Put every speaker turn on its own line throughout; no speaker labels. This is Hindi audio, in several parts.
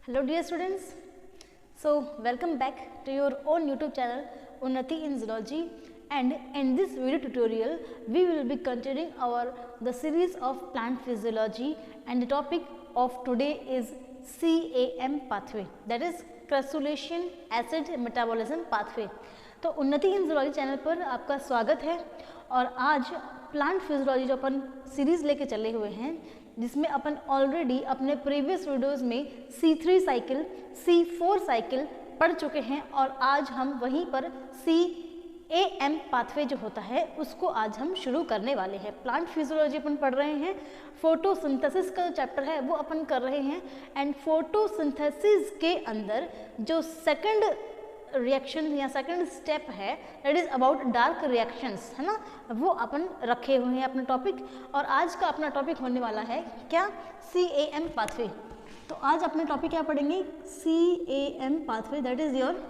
Hello dear students, so welcome back to your own YouTube channel Unnati in Zoology, and in this video tutorial we will be continuing the series of plant physiology, and the topic of today is CAM pathway, that is crassulacean acid metabolism pathway. तो उन्नति इन जूलॉजी चैनल पर आपका स्वागत है। और आज प्लांट फिजियोलॉजी जो अपन सीरीज लेके चले हुए हैं, जिसमें अपन ऑलरेडी अपने प्रीवियस वीडियोस में C3 साइकिल, C4 साइकिल पढ़ चुके हैं, और आज हम वहीं पर CAM पाथवे जो होता है उसको आज हम शुरू करने वाले हैं। प्लांट फिजियोलॉजी अपन पढ़ रहे हैं, फोटोसिंथेसिस का जो चैप्टर है वो अपन कर रहे हैं, एंड फोटोसिंथेसिस के अंदर जो सेकंड रिएक्शन या सेकंड स्टेप है that is about dark reactions, है ना, वो अपन रखे हुए हैं अपना टॉपिक। और आज का अपना टॉपिक होने वाला है क्या, CAM पाथवे। तो आज अपने टॉपिक क्या पढ़ेंगे, CAM pathway, that is your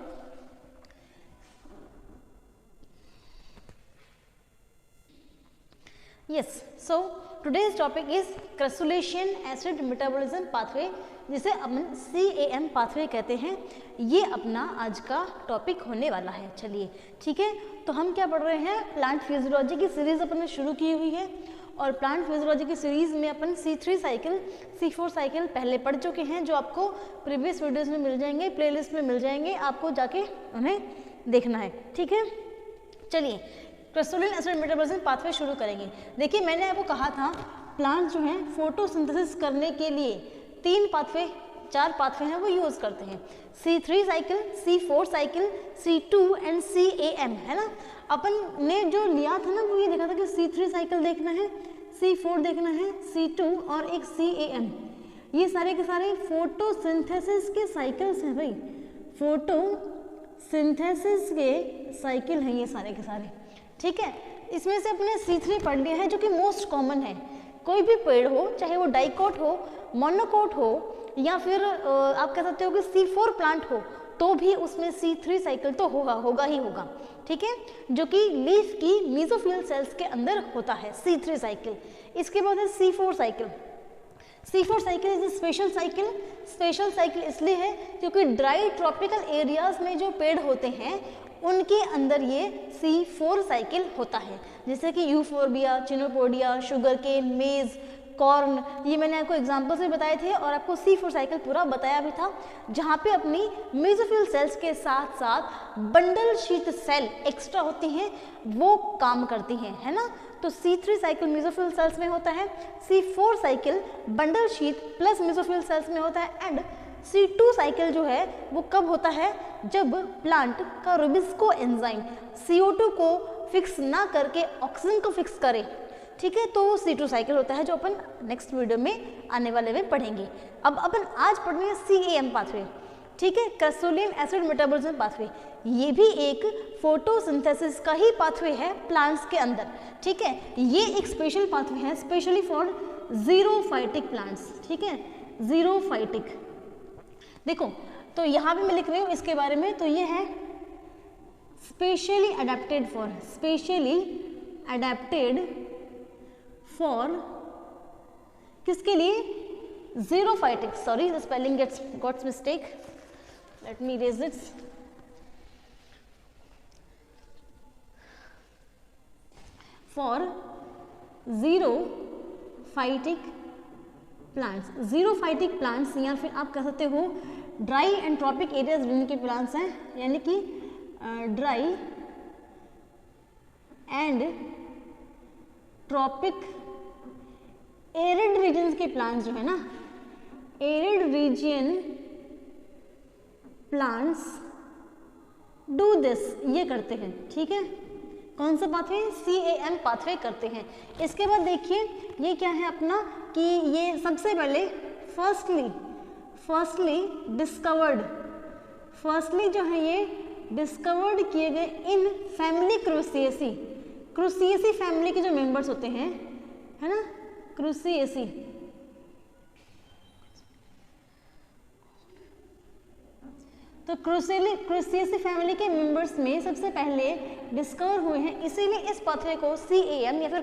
yes, so today's topic is crassulacean acid metabolism pathway, जिसे अपन CAM पाथवे कहते हैं। ये अपना आज का टॉपिक होने वाला है। चलिए ठीक है, तो हम क्या पढ़ रहे हैं, प्लांट फिजियोलॉजी की सीरीज अपन ने शुरू की हुई है, और प्लांट फिजियोलॉजी की सीरीज में अपन C3 साइकिल, C4 साइकिल पहले पढ़ चुके हैं, जो आपको प्रीवियस वीडियोज में मिल जाएंगे, प्लेलिस्ट में मिल जाएंगे, आपको जाके उन्हें देखना है। ठीक है, चलिए क्रसुलेशन एसिड मेटाबॉलिज्म पाथवे शुरू करेंगे। देखिए मैंने आपको कहा था प्लांट जो है फोटोसिंथेसिस करने के लिए चार पाथवे हैं वो यूज़ करते हैं, C3 cycle, C4 cycle, C2 and CAM, है ना। अपन ने जो लिया था ना वो ये देखा था कि C3 साइकिल देखना है, C4 देखना है, C2 और एक CAM। ये सारे के सारे फोटोसिंथेसिस के साइकिल्स हैं भाई, फोटोसिंथेसिस के साइकिल हैं ये सारे के सारे। ठीक है, इसमें से अपने C3 पढ़ लिया है जो कि मोस्ट कॉमन है। कोई भी पेड़ हो, चाहे वो डाइकोट हो, मोनोकोट हो, या फिर आप कह सकते हो कि C4 प्लांट हो, तो भी उसमें C3 साइकिल तो होगा ही होगा। ठीक है, जो कि लीफ की मेसोफिल सेल्स के अंदर होता है C3 साइकिल। इसके बाद है C4 cycle. C4 cycle is special cycle. Special cycle इसलिए है क्योंकि ड्राई ट्रॉपिकल एरियाज में जो पेड़ होते हैं उनके अंदर ये C4 साइकिल होता है, जैसे कि यूफोर्बिया, चिनोपोडिया, शुगर केन, मेज, कॉर्न, ये मैंने आपको एग्जांपल से बताए थे, और आपको C4 साइकिल पूरा बताया भी था, जहाँ पे अपनी मेसोफिल सेल्स के साथ साथ बंडल शीट सेल एक्स्ट्रा होती हैं, वो काम करती हैं, है ना। तो C3 साइकिल मेसोफिल सेल्स में होता है, C4 cycle bundle sheath plus mesophyll cells में होता है, एंड C2 साइकिल जो है वो कब होता है, जब प्लांट का रुबिस्को एंजाइम CO2 को फिक्स ना करके ऑक्सीजन को फिक्स करे। ठीक है, तो वो C2 साइकिल होता है, जो अपन नेक्स्ट वीडियो में आने वाले में पढ़ेंगे। अब अपन आज पढ़ेंगे CAM पाथवे। ठीक है, क्रसुलेशन एसिड मेटाबॉलिज्म पाथवे, ये भी एक फोटोसिंथेसिस का ही पाथवे है प्लांट्स के अंदर। ठीक है, ये एक स्पेशल पाथवे है, स्पेशली फॉर जीरोफाइटिक प्लांट्स। ठीक है, जीरोफाइटिक, देखो तो यहाँ पे मैं लिख रही हूँ इसके बारे में, तो ये है स्पेशली अडेप्टेड फॉर किसके लिए, xerophytic, sorry the spelling gots mistake, let me erase it. For xerophytic plants, xerophytic plants, या फिर आप कह सकते हो ड्राई एंड ट्रॉपिक एरियाज जिनके प्लांट्स हैं, यानी कि dry and tropic arid region के प्लांट्स जो है ना, arid region plants do this, ये करते हैं। ठीक है, कौन सा पाथवे, CAM पाथवे करते हैं। इसके बाद देखिए ये क्या है अपना, कि ये सबसे पहले फर्स्टली जो है ये डिस्कवर्ड किए गए इन फैमिली क्रूसिएसी फैमिली के जो मेंबर्स होते हैं, है ना, क्रूसिएसी, तो क्रूसिएसी फैमिली के मेंबर्स में सबसे पहले डिस्कवर हुए हैं, इसीलिए इस पाथवे को CAM या फिर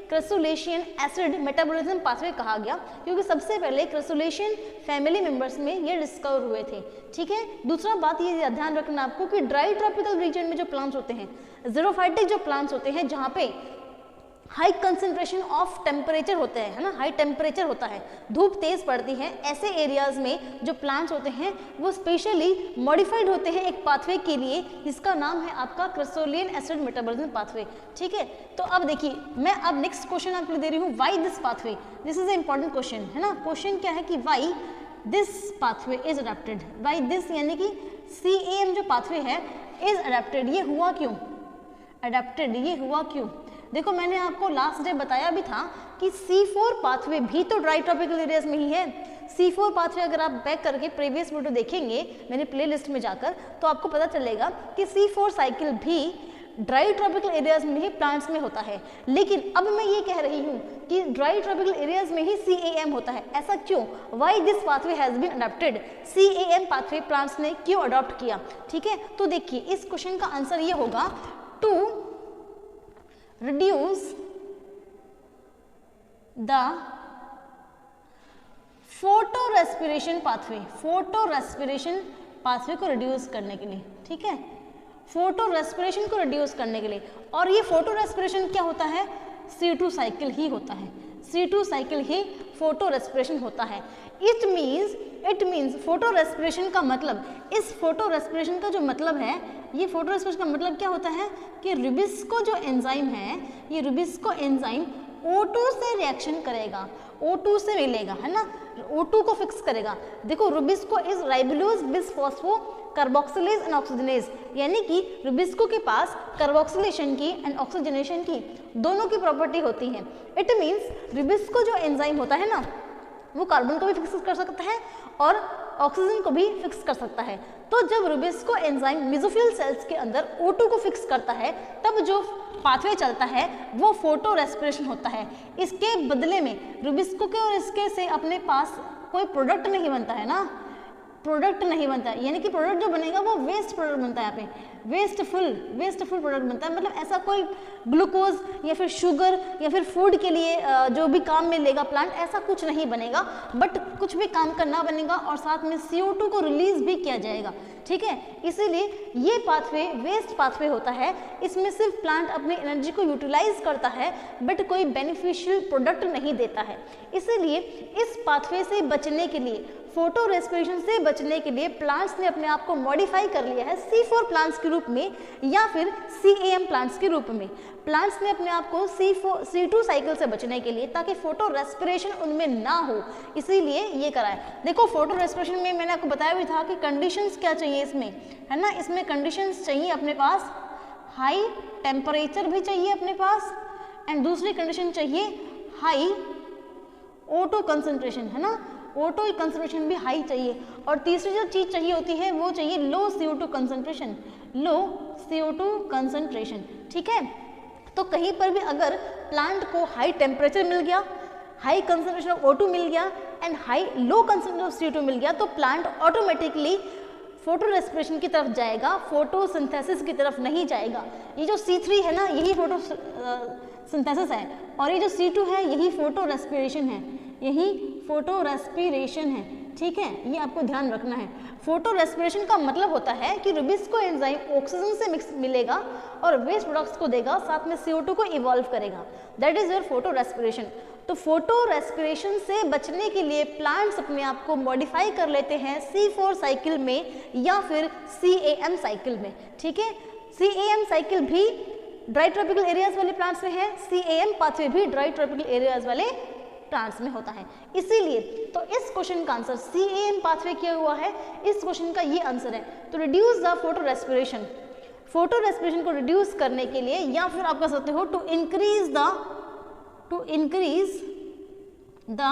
क्रेसुलेशियन एसिड मेटाबॉलिज्म पाथवे कहा गया, क्योंकि सबसे पहले क्रेसुलेशियन फैमिली मेंबर्स में ये डिस्कवर हुए थे। ठीक है, दूसरा बात ये ध्यान रखना आपको कि ड्राई ट्रॉपिकल रीजन में जो प्लांट्स होते हैं, ज़ीरोफाइटिक जो प्लांट्स होते हैं, जहाँ पे हाई कंसंट्रेशन ऑफ टेम्परेचर होते हैं, है ना, हाई टेम्परेचर होता है, धूप तेज पड़ती है, ऐसे एरियाज में जो प्लांट्स होते हैं वो स्पेशली मॉडिफाइड होते हैं एक पाथवे के लिए, जिसका नाम है आपका क्रेसुलियन एसिड मेटाबॉलिज्म पाथवे। ठीक है, तो अब देखिए मैं अब नेक्स्ट क्वेश्चन आपको दे रही हूँ, why this pathway, this is a important question, है ना। क्वेश्चन क्या है कि why this pathway is adapted, why this यानी कि CAM जो पाथवे है इज अडेप्टेड, ये हुआ क्यों, अडेप्टेड ये हुआ क्यों। देखो मैंने आपको लास्ट डे बताया भी था कि C4 पाथवे भी तो ड्राई ट्रॉपिकल एरियाज में ही है। C4 पाथवे अगर आप बैक करके प्रीवियस वीडियो देखेंगे मेरे प्लेलिस्ट में जाकर, तो आपको पता चलेगा कि C4 साइकिल भी ड्राई ट्रॉपिकल एरियाज में ही प्लांट्स में होता है। लेकिन अब मैं ये कह रही हूँ कि ड्राई ट्रॉपिकल एरियाज में ही CAM होता है, ऐसा क्यों, why this pathway has been adopted, CAM pathway plants ने क्यों अडॉप्ट किया। ठीक है, तो देखिए इस क्वेश्चन का आंसर ये होगा, to reduce the photorespiration pathway, photorespiration pathway को रिड्यूस करने के लिए। ठीक है, फोटोरेस्पिरेशन को रिड्यूस करने के लिए, और ये फोटोरेस्पिरेशन क्या होता है, C2 साइकिल ही होता है, C2 साइकिल ही फोटोरेस्पिरेशन होता है। इट मीन्स फोटोरेस्पिरेशन का मतलब, इस फोटोरेस्पिरेशन का जो मतलब है, ये फोटोरेस्पिरेशन का मतलब क्या होता है कि रुबिस्को जो एंजाइम है, ये रुबिस्को एंजाइम O2 से रिएक्शन करेगा, O2 से मिलेगा, है ना, O2 को फिक्स करेगा। देखो rubisco is ribulose bisphospho carboxylase and oxygenase, यानी कि रुबिस्को के पास कार्बोक्सिलेशन की एंड ऑक्सीजनेशन की दोनों की प्रॉपर्टी होती है। इट मीन्स रुबिस्को जो एंजाइम होता है ना, वो कार्बन को भी फिक्स कर सकता है और ऑक्सीजन को भी फिक्स कर सकता है। तो जब रुबिस्को एंजाइम मेसोफिल सेल्स के अंदर O2 को फिक्स करता है, तब जो पाथवे चलता है वो फोटो रेस्पिरेशन होता है। इसके बदले में रुबिस्को के और इसके से अपने पास कोई प्रोडक्ट नहीं बनता है ना, प्रोडक्ट नहीं बनता है, यानी कि प्रोडक्ट जो बनेगा वो वेस्ट प्रोडक्ट बनता है, यहाँ पे वेस्टफुल प्रोडक्ट बनता है। मतलब ऐसा कोई ग्लूकोज या फिर शुगर या फिर फूड के लिए जो भी काम में लेगा प्लांट, ऐसा कुछ नहीं बनेगा, बट कुछ भी काम करना बनेगा और साथ में CO2 को रिलीज भी किया जाएगा। ठीक है, इसीलिए ये पाथवे वेस्ट पाथवे होता है, इसमें सिर्फ प्लांट अपनी एनर्जी को यूटिलाइज करता है बट कोई बेनिफिशियल प्रोडक्ट नहीं देता है। इसीलिए इस पाथवे से बचने के लिए, फोटो रेस्पिरेशन से बचने के लिए प्लांट्स ने अपने आप को मॉडिफाई कर लिया है C4 प्लांट्स के रूप में या फिर CAM प्लांट्स के रूप में। प्लांट्स ने अपने आप को C2 साइकिल से बचने के लिए, ताकि फोटो रेस्पिरेशन उनमें ना हो, इसीलिए ये करा है। देखो फोटो रेस्पिरेशन में मैंने आपको बताया भी था कि कंडीशंस क्या चाहिए इसमें, है ना, इसमें कंडीशंस चाहिए अपने पास, हाई टेम्परेचर भी चाहिए अपने पास, एंड दूसरी कंडीशन चाहिए हाई O2 कंसंट्रेशन, है ना, O2 कंसंट्रेशन भी हाई चाहिए, और तीसरी जो चीज़ चाहिए होती है वो चाहिए लो CO2 कंसंट्रेशन, लो CO2 कंसंट्रेशन। ठीक है, तो कहीं पर भी अगर प्लांट को हाई टेम्परेचर मिल गया, हाई कंसंट्रेशन ऑफ O2 मिल गया and low concentration of CO2 मिल गया, तो प्लांट ऑटोमेटिकली फोटो रेस्पिरेशन की तरफ जाएगा, फोटोसिंथेसिस की तरफ नहीं जाएगा। ये जो C3 है ना, यही फोटो सिंथेसिस है, और ये जो C2 है यही फोटो रेस्पिरेशन है, यही फोटो रेस्पिरेशन है। ठीक है, ये आपको ध्यान रखना है। फोटो रेस्पिरेशन का मतलब होता है कि रुबिस्को एंजाइम ऑक्सीजन से मिलेगा और वेस्ट प्रोडक्ट्स को देगा, साथ में CO2 को इवॉल्व करेगा, that is your photo respiration. तो फोटो रेस्पिरेशन से बचने के लिए प्लांट्स अपने आप को मॉडिफाई कर लेते हैं C4 साइकिल में या फिर CAM साइकिल में। ठीक है, CAM साइकिल भी ड्राई ट्रॉपिकल एरियाज वाले प्लांट्स में है, CAM पाथवे भी ड्राई ट्रॉपिकल एरियाज वाले प्लांट्स में होता है। इसीलिए तो इस क्वेश्चन का आंसर CAM पाथवे किया हुआ है, इस क्वेश्चन का ये आंसर है। तो reduce the photorespiration, photorespiration को रिड्यूस करने के लिए, या फिर आप कह सकते हो to increase the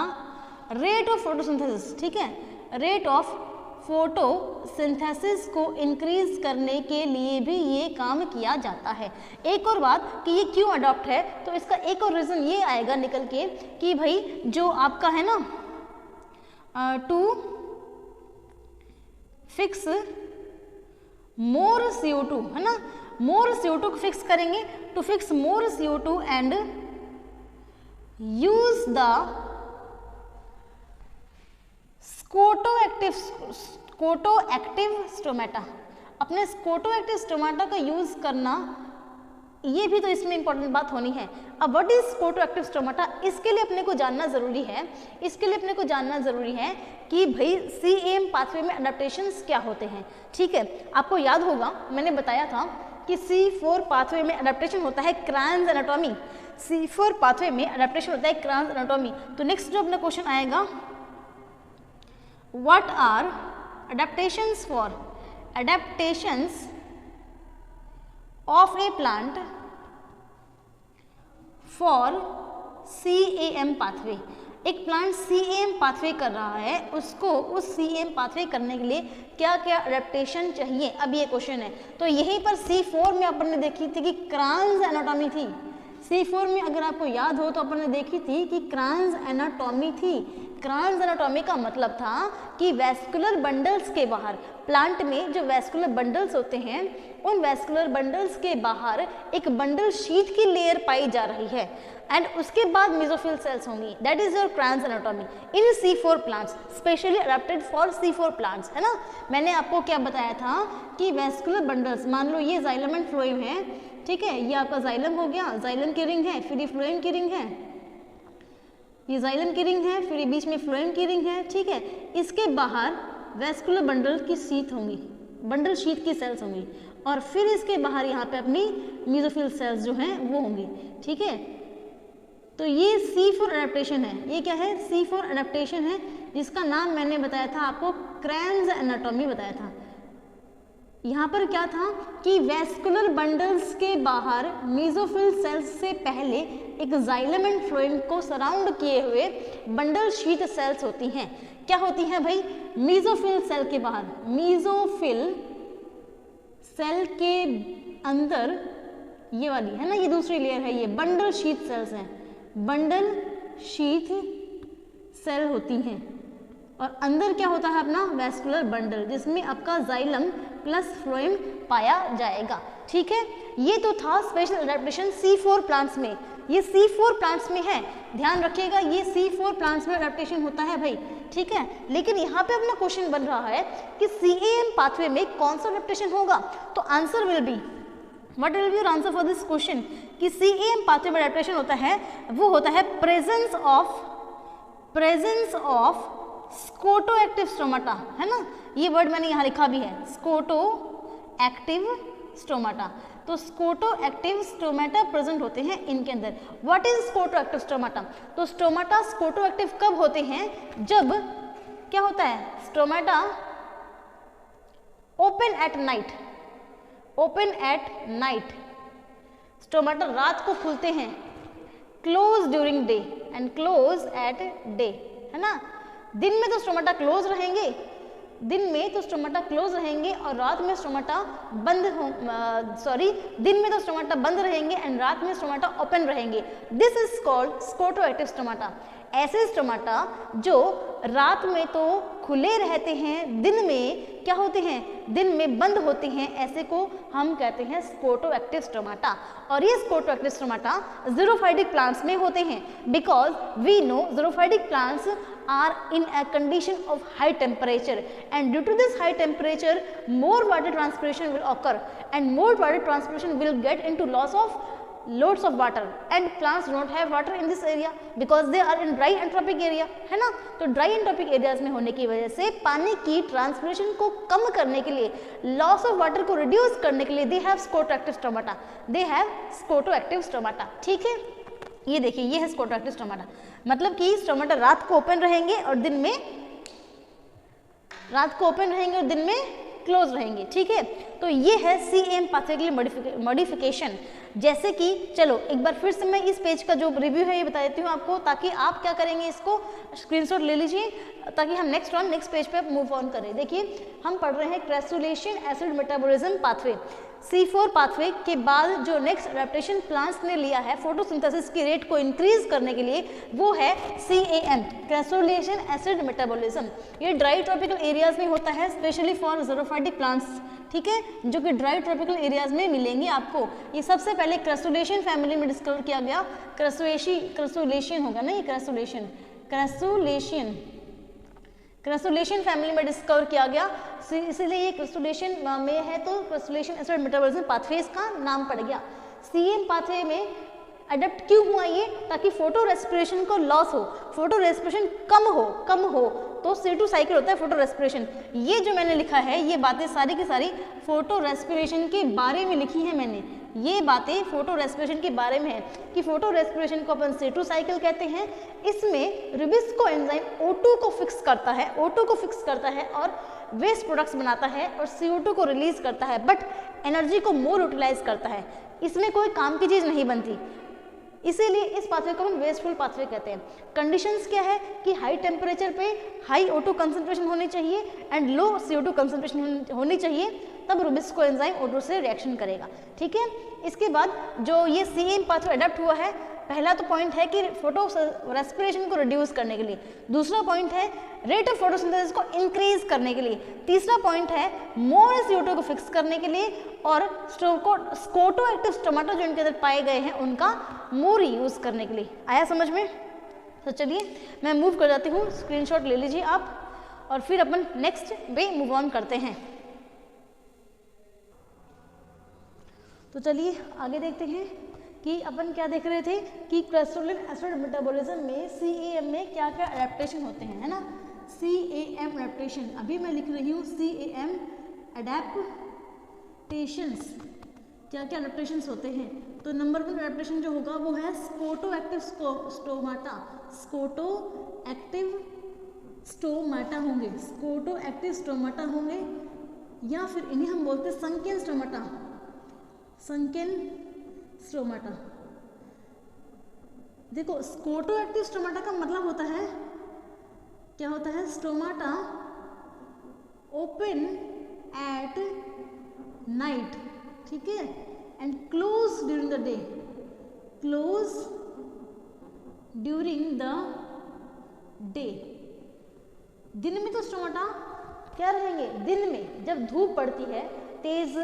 rate of photosynthesis. ठीक है, रेट ऑफ फोटोसिंथेसिस को इंक्रीज करने के लिए भी ये काम किया जाता है। एक और बात कि ये क्यों अडॉप्ट है, तो इसका एक और रीज़न ये आएगा निकल के कि भाई जो आपका है ना, टू फिक्स मोर CO2, है ना, मोर CO2 को फिक्स करेंगे, to fix more CO2 and use the scotoactive stomata, अपने स्कोटोएक्टिव स्टोमेटा का यूज करना, ये भी तो इसमें इंपॉर्टेंट बात होनी है। अब व्हाट इज स्कोटोएक्टिव स्टोमेटा, इसके लिए अपने को जानना जरूरी है, इसके लिए अपने को जानना जरूरी है कि भाई CAM पाथवे में अडेप्टेशंस क्या होते हैं। ठीक है, आपको याद होगा मैंने बताया था कि C4 पाथवे में अडेप्टेशन होता है क्रायन्स एनाटॉमी, C4 पाथवे में अडेप्टेशन होता है क्रायन्स एनाटॉमी। तो नेक्स्ट जो अपना क्वेश्चन आएगा, what are adaptations for adaptations of a plant for CAM pathway। एक प्लांट CAM पाथवे कर रहा है, उसको उस CAM पाथवे करने के लिए क्या क्या अडेप्टेशन चाहिए, अब ये क्वेश्चन है। तो यहीं पर C4 में अपन ने देखी थी कि क्रायन्स एनाटॉमी थी, C4 में अगर आपको याद हो तो अपन ने देखी थी कि क्रायन्स एनाटॉमी थी। क्रायन्स एनाटॉमी का मतलब था कि वैस्कुलर बंडल्स के बाहर, प्लांट में जो वैस्कुलर बंडल्स होते हैं उन वैस्कुलर बंडल्स के बाहर एक बंडल शीट की लेयर पाई जा रही है एंड उसके बाद मेसोफिल सेल्स होंगी, that is your Kranz anatomy in C4 plants, specially adapted for C4 plants, है ना। मैंने आपको क्या बताया था कि वैस्कुलर बंडल्स, मान लो ये जाइलम एंड फ्लोएम है, ठीक है, ये आपका जाइलम हो गया, जाइलम की रिंग है, फिर ये फ्लोएम की रिंग है, ये जाइलम की रिंग है, फिर ये बीच में फ्लोएम की रिंग है, ठीक है। इसके बाहर वैस्कुलर बंडल की शीट होंगी, बंडल शीट की सेल्स होंगी और फिर इसके बाहर यहाँ पे अपनी मेसोफिल सेल्स जो हैं वो होंगी, ठीक है। तो ये C4 अडेप्टेशन है, ये क्या है, C4 अडेप्टेशन है, जिसका नाम मैंने बताया था आपको, क्रायन्स एनाटॉमी बताया था। यहाँ पर क्या था कि वैस्कुलर बंडल्स के बाहर मेसोफिल सेल्स से पहले एक जाइलम एंड फ्लोएम को सराउंड किए हुए बंडल शीट सेल्स होती हैं। क्या होती हैं भाई, मेसोफिल सेल के बाहर, मेसोफिल सेल के अंदर ये वाली है ना, ये दूसरी लेयर है, ये बंडल शीट सेल्स हैं, बंडल शीट सेल होती हैं और अंदर क्या होता है अपना वैस्कुलर बंडल, जिसमें आपका जाइलम प्लस फ्लोएम पाया जाएगा, ठीक है। ये तो था स्पेशल अडेप्टेशन C4 प्लांट्स में, ये C4 प्लांट्स में है, ध्यान रखिएगा, ये C4 प्लांट्स में अडेप्टेशन होता है भाई, ठीक है। लेकिन यहाँ पे अपना क्वेश्चन बन रहा है कि CAM पाथवे में कौन सा अडेप्टेशन होगा, तो answer will be, what will be your answer for this question, कि CAM पाथवे में अडेप्टेशन होता है, वो होता है प्रेजेंस ऑफ स्कोटोएक्टिव स्टोमाटा, है ना, ये वर्ड मैंने यहाँ लिखा भी है, स्कोटोएक्टिव स्टोमाटा। तो स्कोटोएक्टिव स्टोमाटा प्रेजेंट होते हैं इनके अंदर। व्हाट इज स्कोटोएक्टिव स्टोमाटा, तो स्टोमाटा स्कोटोएक्टिव कब होते हैं, जब क्या होता है, stomata open at night, open at night, stomata रात को खुलते हैं, close during day and close eight day, है ना। दिन में तो स्टोमाटा क्लोज रहेंगे, दिन में तो स्टोमाटा क्लोज रहेंगे और रात में स्टोमाटा बंद हो, दिन में तो स्टोमाटा बंद रहेंगे एंड रात में स्टोमाटा ओपन रहेंगे। This is called scotoactive stomata. ऐसे स्टोमाटा जो रात में तो खुले रहते हैं, दिन में क्या होते हैं, दिन में बंद होते हैं, ऐसे को हम कहते हैं स्कोटोएक्टिव स्टोमाटा। और ये स्कोटोएक्टिव स्टोमाटा ज़ीरोफाइटिक प्लांट्स में होते हैं, because we know xerophytic plants are in a condition of high temperature and due to this high temperature more water transpiration will occur and more water transpiration will get into loads of water and plants do not have water in this area because they are in dry and tropic area, है ना। तो dry and tropic areas में होने की वजह से पानी की ट्रांसपिरेशन को कम करने के लिए, लॉस ऑफ वाटर को रिड्यूस करने के लिए they have scotoactive stomata, they have scotoactive stomata, ठीक है। ये देखिए, ये है स्कोटोएक्टिव स्टोमाटा, मतलब कि स्टोमाटा रात को ओपन रहेंगे और दिन में, रात को ओपन रहेंगे और दिन में क्लोज रहेंगे, ठीक है। तो ये है CAM पाथवे के लिए मॉडिफिकेशन। जैसे कि चलो एक बार फिर से मैं इस पेज का जो रिव्यू है ये बता देती हूँ आपको, ताकि आप क्या करेंगे, इसको स्क्रीनशॉट ले लीजिए ताकि हम नेक्स्ट पेज पे मूव ऑन करें। देखिए हम पढ़ रहे हैं crassulacean acid metabolism pathway. C4 pathway के बाद जो नेक्स्ट एडेप्टेशन प्लांट्स ने लिया है फोटोसिंथेसिस की रेट को इंक्रीज करने के लिए, वो है CAM, क्रेसुलेशन एसिड मेटाबॉलिज्म। ये ड्राई ट्रॉपिकल एरियाज में होता है, स्पेशली फॉर ज़ेरोफाइटिक प्लांट्स, ठीक है, जो कि ड्राई ट्रॉपिकल एरियाज में मिलेंगे आपको। ये सबसे पहले क्रेसुलेशन फैमिली में डिस्कवर किया गया। क्रेसुलेशन होगा ना, ये क्रेसुलेशन फैमिली में डिस्कवर किया गया, इसीलिए ये क्रेसुलेशन में है, तो क्रेसुलेशन एसिड मेटाबॉलिज्म पाथवेज का नाम पड़ गया। CAM पाथवे में अडेप्ट क्यों हुआ ये? ताकि फोटो रेस्पिरेशन को लॉस हो, फोटो रेस्पिरेशन कम हो तो C2 साइकिल होता है फोटो रेस्पिरेशन। ये जो मैंने लिखा है ये बातें सारी की सारी फोटो रेस्पिरेशन के बारे में लिखी है मैंने। ये बातें फोटो रेस्पिरेशन के बारे में है कि फोटो रेस्पिरेशन को अपन C2 साइकिल कहते हैं। इसमें रुबिस्को एंजाइम O2 को फिक्स करता है और वेस्ट प्रोडक्ट्स बनाता है और CO2 को रिलीज करता है, बट एनर्जी को मोर यूटिलाइज करता है। इसमें कोई काम की चीज़ नहीं बनती, इसीलिए इस पाथवे को हम वेस्टफुल पाथवे कहते हैं। कंडीशंस क्या है कि हाई टेम्परेचर पे हाई O2 कंसंट्रेशन होनी चाहिए एंड लो CO2 कंसंट्रेशन होनी चाहिए, तब रुबिस्को एंजाइम O2 से रिएक्शन करेगा, ठीक है। इसके बाद जो ये CAM पाथवे अडेप्ट हुआ है, पहला तो पॉइंट है कि फोटो रेस्पिरेशन को रिड्यूस करने के लिए, दूसरा पॉइंट है रेट ऑफ फोटोसिंथेसिस को इंक्रीज करने के लिए, तीसरा पॉइंट है मोर CO2 को फिक्स करने के लिए, और स्कोटो एक्टिव स्टोमाटा जो इनके अंदर पाए गए हैं उनका मोर यूज करने के लिए। आया समझ में? तो चलिए मैं मूव कर जाती हूँ, स्क्रीनशॉट ले लीजिए आप और फिर अपन नेक्स्ट पे मूव ऑन करते हैं। तो चलिए आगे देखते हैं कि अपन क्या देख रहे थे कि क्रेसुलिन एसिड मेटाबॉलिज्म में CAM में क्या क्या एडेप्टेशन होते हैं, है ना। CAM एडेप्टेशन, अभी मैं लिख रही हूँ CAM एडेप्टेशंस, क्या क्या एडेप्टेशंस होते हैं। तो नंबर 1 एडेप्टेशन जो होगा वो है scoto active stomata, scoto active stomata होंगे, स्कोटो एक्टिव स्टोमाटा होंगे, या फिर इन्हें हम बोलते हैं संकेन स्टोमाटा, संकेन स्टोमाटा। देखो स्कोटो एक्टिव स्टोमाटा का मतलब होता है, क्या होता है, स्टोमाटा ओपन एट नाइट, ठीक है, and close during the day, close during the day. दिन में तो स्टोमाटा क्या रहेंगे, दिन में जब धूप पड़ती है, तेज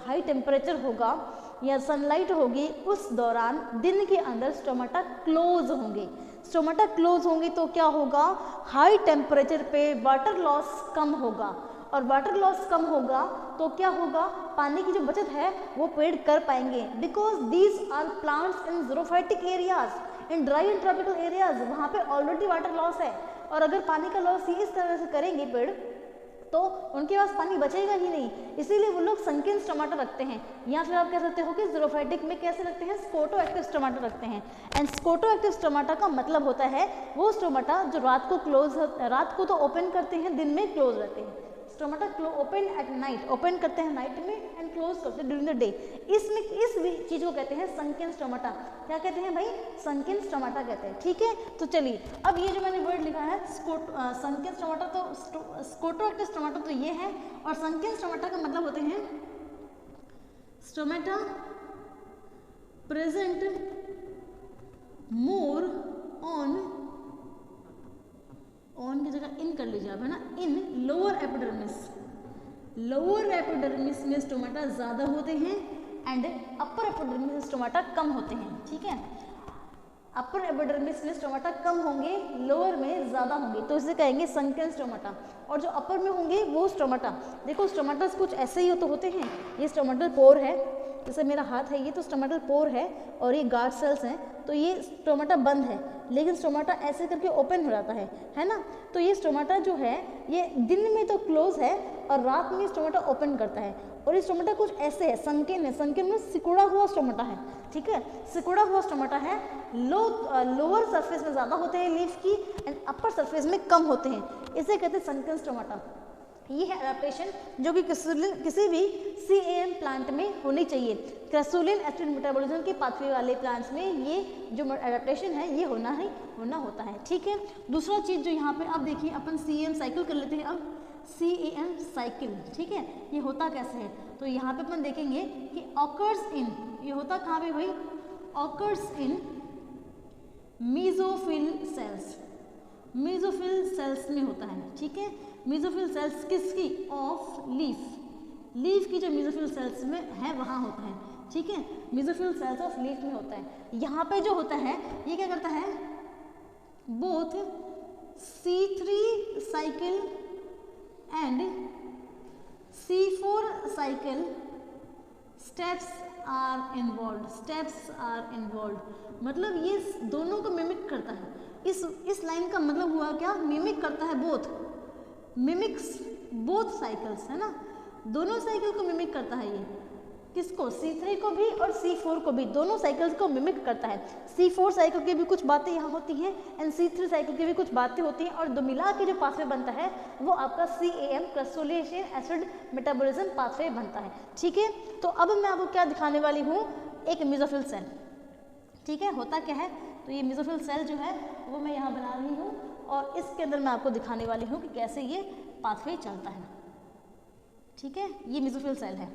हाई टेम्परेचर होगा या सनलाइट होगी, उस दौरान दिन के अंदर स्टोमाटा क्लोज होंगे। स्टोमाटा क्लोज होंगे तो क्या होगा, हाई टेम्परेचर पे वाटर लॉस कम होगा, और वाटर लॉस कम होगा तो क्या होगा, पानी की जो बचत है वो पेड़ कर पाएंगे, because these are plants in xerophytic areas, in dry and tropical areas, वहाँ पे ऑलरेडी वाटर लॉस है, और अगर पानी का लॉस ये इस तरह से करेंगे पेड़ तो उनके पास पानी बचेगा ही नहीं, इसीलिए वो लोग संकीर्ण स्टोमाटा रखते हैं, या फिर आप कह सकते हो कि ज़ेरोफाइटिक में कैसे रखते हैं, स्कोटो एक्टिव स्टोमाटा रखते हैं। एंड स्कोटो एक्टिव स्टोमाटा का मतलब होता है वो स्टोमाटा जो रात को तो ओपन करते हैं, दिन में क्लोज रहते हैं। Stomata open at night, open करते हैं नाइट में एंड क्लोज करते हैं ड्यूरिंग द डे। इसमें इस चीज़ को कहते हैं संकीर्ण स्टोमाटा। क्या कहते हैं भाई, संकीर्ण स्टोमाटा कहते हैं, ठीक है। तो चलिए अब ये जो मैंने वर्ड लिखा है संकीर्ण स्टोमाटा, तो स्कोटो एक्टिव स्टोमाटा तो ये है, और संकीर्ण स्टोमाटा का मतलब होते हैं स्टोमाटा प्रेजेंट मोर ऑन की जगह इन कर लीजिए आप, है ना, इन लोअर एपिडर्मिस, लोअर एपिडर्मिस में स्टोमाटा ज़्यादा होते हैं एंड अपर एपिडर्मिस में स्टोमाटा कम होते हैं, ठीक है। अपर एपिडर्मिस में स्टोमाटा कम होंगे, लोअर में ज़्यादा होंगे, तो इसे कहेंगे संकीर्ण स्टोमाटा। और जो अपर में होंगे वो स्टोमाटा, देखो स्टोमाटा कुछ ऐसे ही तो होते हैं, ये स्टोमाटल पोर है, जैसे मेरा हाथ है ये तो स्टोमाटल पोर है, और ये गार्ड सेल्स हैं, तो ये स्टोमाटा बंद है, लेकिन स्टोमाटा ऐसे करके ओपन हो जाता है ना। तो ये स्टोमाटा जो है ये दिन में तो क्लोज है और रात में स्टोमाटा ओपन करता है, और ये स्टोमाटा कुछ ऐसे है, संकीर्ण है, संकीर्ण में सिकुड़ा हुआ स्टोमाटा है, ठीक है, सिकुड़ा हुआ स्टोमाटा है। लोअर सरफेस में ज़्यादा होते हैं लीफ की एंड अपर सरफेस में कम होते हैं, इसे कहते हैं संकीर्ण स्टोमाटा। ये है एडेप्टेशन जो कि किसी भी CAM प्लांट में होनी चाहिए। क्रैसुलिन एसिड मेटाबॉलिज्म के पाथवे वाले प्लांट्स में ये जो एडेप्टेशन है ये होना होता है। ठीक है, दूसरा चीज़ जो यहाँ पे अब देखिए अपन CAM साइकिल कर लेते हैं। अब CAM साइकिल, ठीक है, ये होता कैसे है, तो यहाँ पे अपन देखेंगे कि ऑकर्स इन, ये होता कहाँ पे भाई, occurs in mesophyll cells, mesophyll cells में होता है। ठीक है, मेसोफिल सेल्स किसकी, ऑफ लीफ, लीफ की जो मेसोफिल सेल्स में है वहाँ होता है। ठीक है, मेसोफिल सेल्स ऑफ लीफ में होता है। यहाँ पे जो होता है ये क्या करता है, both C3 cycle and C4 cycle steps are involve, मतलब ये दोनों को मिमिक करता है। इस लाइन का मतलब हुआ क्या, मिमिक करता है, बोथ मिमिक्स बोथ साइकिल्स, है ना, दोनों साइकिल को मिमिक करता है। ये किसको, C3 को भी और C4 को भी, दोनों साइकिल्स को मिमिक करता है। C4 साइकिल की भी कुछ बातें यहाँ होती हैं एंड C3 साइकिल की भी कुछ बातें होती हैं, और दो मिला के जो पाथवे बनता है वो आपका CAM क्रैसुलिन एसिड मेटाबॉलिज्म पाथवे बनता है। ठीक है, तो अब मैं आपको क्या दिखाने वाली हूँ, एक मेसोफिल सेल। ठीक है, होता क्या है, तो ये मेसोफिल सेल जो है वो मैं यहाँ बना रही हूँ और इसके अंदर मैं आपको दिखाने वाली हूँ कि कैसे ये पाथवे चलता है। ठीक है, ये मेसोफिल सेल है,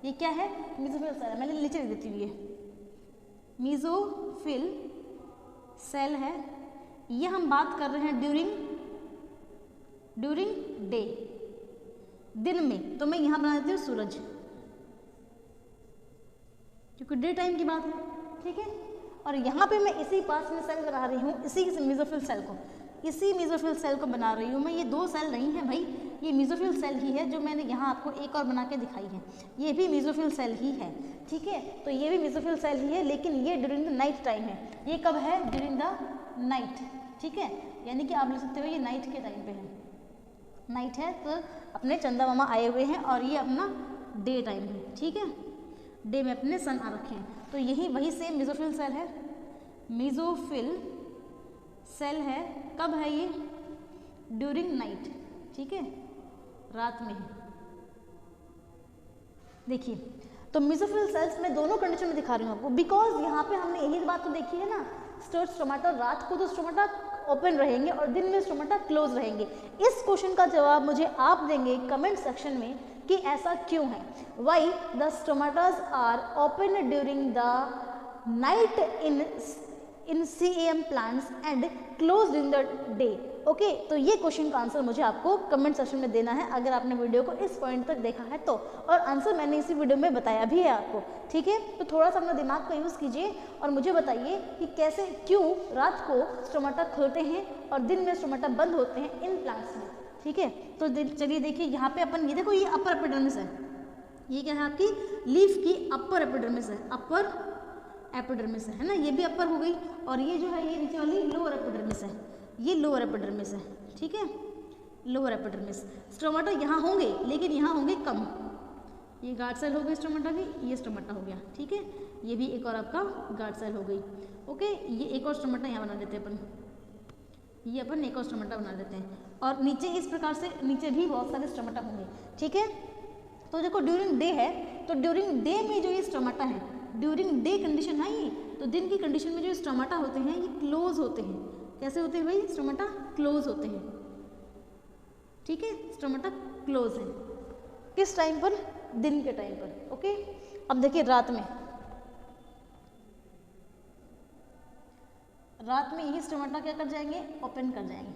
ये क्या है, मेसोफिल सेल है, मैंने नीचे लिख देती हुई है, मेसोफिल सेल है। ये हम बात कर रहे हैं ड्यूरिंग डे, दिन में, तो मैं यहाँ बना देती हूँ सूरज, क्योंकि डे टाइम की बात है। ठीक है, और यहाँ पे मैं इसी पास में सेल बना रही हूँ, इसी मेसोफिल सेल को, इसी मेसोफिल सेल को बना रही हूँ मैं। ये दो सेल नहीं है भाई, ये मेसोफिल सेल ही है, जो मैंने यहाँ आपको एक और बना के दिखाई है, ये भी मेसोफिल सेल ही है। ठीक है, तो ये भी मेसोफिल सेल ही है, लेकिन ये ड्यूरिंग द नाइट टाइम है। ये कब है, ड्यूरिंग द नाइट। ठीक है, यानी कि आप लिख सकते हो ये नाइट के टाइम पे है, नाइट है तो अपने चंदा मामा आए हुए हैं, और ये अपना डे टाइम है। ठीक है, डे में अपने सन आ रखे हैं, तो यही वही सेम मेसोफिल सेल है, मेसोफिल सेल है। कब है ये, ड्यूरिंग नाइट। ठीक है, रात में है। देखिए, तो मेसोफिल सेल्स में दोनों कंडीशन में दिखा रही हूँ आपको, बिकॉज यहाँ पे हमने यही बात तो देखी है ना, स्टोमाटा रात को तो स्टोमाटा ओपन रहेंगे और दिन में स्टोमाटा क्लोज रहेंगे। इस क्वेश्चन का जवाब मुझे आप देंगे कमेंट सेक्शन में कि ऐसा क्यों है, why the stomatas are open during the night in CAM plants and close during the day. Okay, तो ये क्वेश्चन का आंसर मुझे आपको कमेंट सेक्शन में देना है, अगर आपने वीडियो को इस पॉइंट तक देखा है तो, और आंसर मैंने इसी वीडियो में बताया भी है आपको। ठीक है, तो थोड़ा सा अपना दिमाग का यूज़ कीजिए और मुझे बताइए कि कैसे, क्यों रात को स्टोमाटा खुलते हैं और दिन में स्टोमाटा बंद होते हैं इन प्लांट्स में। ठीक है, तो चलिए देखिए, यहाँ पे अपन ये देखो, ये अपर एपिडर्मिस है, ये क्या है आपकी लीफ की अपर एपिडर्मिस है, अपर एपिडर्मिस है ना, ये भी अपर हो गई, और ये जो है ये नीचे वाली लोअर एपिडर्मिस है, ये लोअर एपिडर्मिस है। ठीक है, लोअर एपिडर्मिस, स्टोमाटा यहाँ होंगे लेकिन यहाँ होंगे कम, ये गार्ड सेल हो गई स्टोमाटा की, ये स्टोमाटा हो गया। ठीक है, ये भी एक और आपका गार्ड सेल हो गई। ओके, ये एक और स्टोमाटा यहाँ बना देते हैं अपन, ये अपन एक और स्टोमाटा बना देते हैं, और नीचे इस प्रकार से नीचे भी बहुत सारे स्टोमाटा होंगे। ठीक है, तो देखो ड्यूरिंग डे है, तो ड्यूरिंग डे में जो ये स्टोमाटा है, ड्यूरिंग डे कंडीशन है ये, तो दिन की कंडीशन में जो स्टोमाटा होते हैं ये क्लोज होते हैं। कैसे होते हैं भाई, स्टोमाटा क्लोज होते हैं। ठीक है, स्टोमाटा क्लोज है, किस टाइम पर, दिन के टाइम पर। ओके, अब देखिए रात में, रात में यही स्टोमाटा क्या कर जाएंगे, ओपन कर जाएंगे,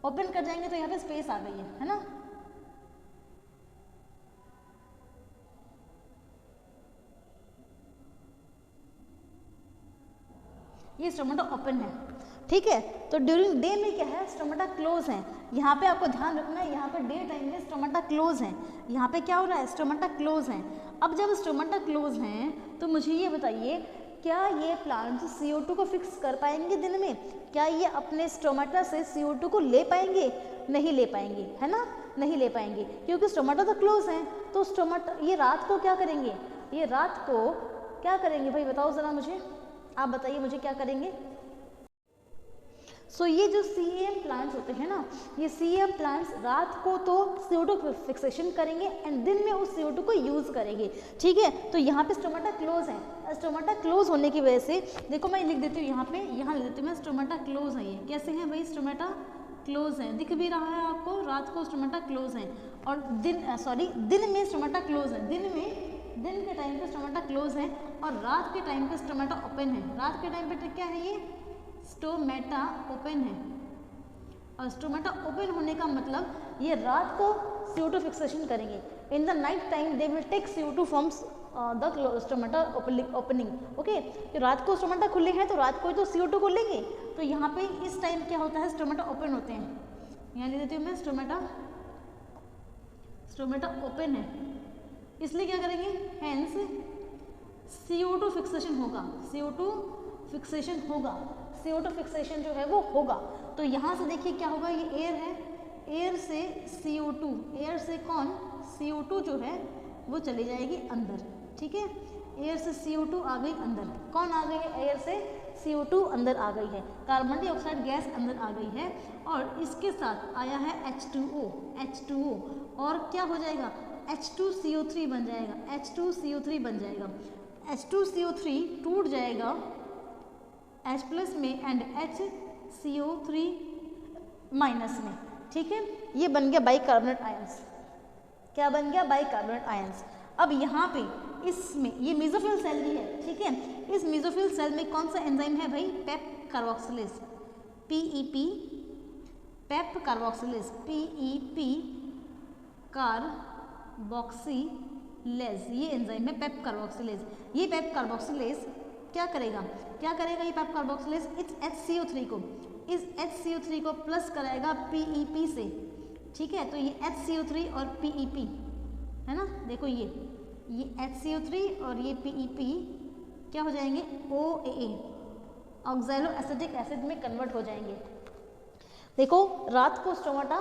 ओपन कर जाएंगे, तो यहाँ पे स्पेस आ गई है ना, ये स्टोमाटा ओपन है। ठीक है, तो ड्यूरिंग डे में क्या है, स्टोमाटा क्लोज है। यहाँ पे आपको ध्यान रखना है, यहाँ पे डे टाइम में स्टोमाटा क्लोज है, यहाँ पे क्या हो रहा है, स्टोमाटा क्लोज है। अब जब स्टोमाटा क्लोज हैं तो मुझे ये बताइए, क्या ये प्लांट्स CO2 को फिक्स कर पाएंगे दिन में, क्या ये अपने स्टोमाटा से CO2 को ले पाएंगे, नहीं ले पाएंगे, है ना, नहीं ले पाएंगे, क्योंकि स्टोमाटा तो क्लोज है। तो स्टोमाटा ये रात को क्या करेंगे, ये रात को क्या करेंगे भाई, बताओ ज़रा मुझे, आप बताइए मुझे क्या करेंगे। सो ये जो CAM प्लांट्स होते हैं ना, ये CAM प्लांट्स रात को तो CO2 फिक्सेशन करेंगे एंड दिन में उस CO2 को यूज़ करेंगे, ठीक है। तो यहाँ पे स्टोमाटा क्लोज है, स्टोमाटा क्लोज होने की वजह से देखो मैं लिख देती हूँ यहाँ पे, यहाँ लिख देती हूँ मैं स्टोमाटा क्लोज है। ये कैसे हैं भाई, स्टोमाटा क्लोज है, दिख भी रहा है आपको, रात को स्टोमाटा क्लोज है और दिन में स्टोमाटा क्लोज है, दिन के टाइम पे स्टोमाटा क्लोज है और रात के टाइम पे स्टोमाटा ओपन है। रात के टाइम पे क्या है, ये स्टोमाटा ओपन है और स्टोमाटा ओपन होने का मतलब ये रात को CO2 फिक्सेशन करेंगे। In the night time they will take CO2 from the stomata opening. Okay, तो रात को स्टोमाटा खुले हैं तो रात को तो CO2 को लेंगे। तो यहाँ पे इस टाइम क्या होता है, स्टोमाटा ओपन होते हैं। यहाँ लिख देती हूँ मैं स्टोमाटा ओपन है, इसलिए क्या करेंगे, हेंस CO2 फिक्सेशन होगा, CO2 फिक्सेशन जो है वो होगा। तो यहाँ से देखिए क्या होगा, ये एयर है, एयर से CO2, एयर से कौन, CO2 जो है वो चली जाएगी अंदर, ठीक है। एयर से CO2 आ गई अंदर, कौन आ गई है, एयर से CO2 अंदर आ गई है, कार्बन डाइऑक्साइड गैस अंदर आ गई है और इसके साथ आया है H2O और क्या हो जाएगा, H2CO3 बन जाएगा, H2CO3 बन जाएगा। H2CO3 टूट जाएगा H प्लस में एंड HCO3 माइनस में, ठीक है। ये बन गया बाइकार्बोनेट आयंस। क्या बन गया, बाइकार्बोनेट आयंस। अब यहाँ पे इसमें ये मेसोफिल सेल भी है, ठीक है। इस मेसोफिल सेल में कौन सा एंजाइम है भाई, PEP carboxylase, PEP, PEP carboxylase, PEP carboxylase, ये एंजाइम है पेप कार्बोक्सिलेज। ये पेप कार्बोक्सिलेज क्या करेगा ये पेप कार्बोक्सिलेज इस इस HCO3 को प्लस कराएगा PEP से, ठीक है। तो ये HCO3 और PEP है ना, देखो ये HCO3 और ये PEP क्या हो जाएंगे, OAA, ऑक्सैलो एसिटिक एसिड में कन्वर्ट हो जाएंगे। देखो रात को स्टोमाटा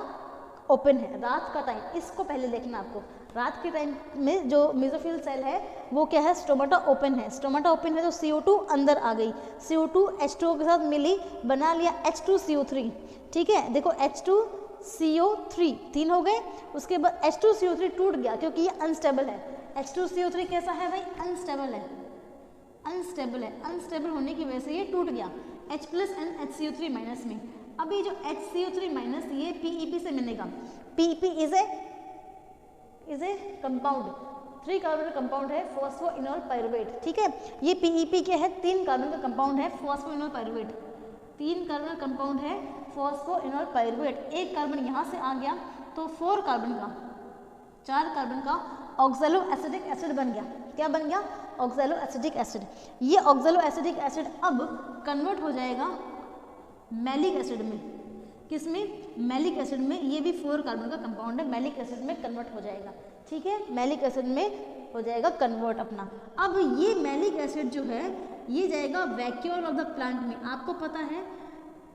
ओपन है, रात का टाइम, इसको पहले देखना आपको। रात के टाइम में जो मेसोफिल सेल है वो क्या है, स्टोमाटा ओपन है। स्टोमाटा ओपन है तो CO2 अंदर आ गई, CO2 H2O के साथ मिली, बना लिया H2CO3, ठीक है। देखो H2CO3 तीन हो गए, उसके बाद H2CO3 टूट गया क्योंकि ये अनस्टेबल है। H2CO3 कैसा है भाई, अनस्टेबल है, अनस्टेबल होने की वजह से ये टूट गया H plus and HCO3 minus में। अब ये जो HCO3 माइनस ये PEP से मिलेगा, PEP is a compound, 3 carbon का कंपाउंड है, फॉस्फोइनोल पायरुवेट, ठीक है। ये PEP क्या है, 3 कार्बन का कंपाउंड है, फॉस्फोइनोल पायरुवेट, 3 कार्बन का कंपाउंड है, फॉस्फोइनोल पायरुवेट। एक कार्बन यहाँ से आ गया तो 4 कार्बन का ऑक्सैलो एसिटिक एसिड बन गया। क्या बन गया, ऑक्सैलो एसिटिक एसिड। ये ऑक्सैलो एसिटिक एसिड अब कन्वर्ट हो जाएगा मैलिक एसिड में, किसमें, मैलिक एसिड में। ये भी 4 कार्बन का कंपाउंड है, मैलिक एसिड में कन्वर्ट हो जाएगा, ठीक है। मैलिक एसिड में हो जाएगा कन्वर्ट अपना। अब ये मैलिक एसिड जो है ये जाएगा वैक्यूल ऑफ द प्लांट में। आपको पता है,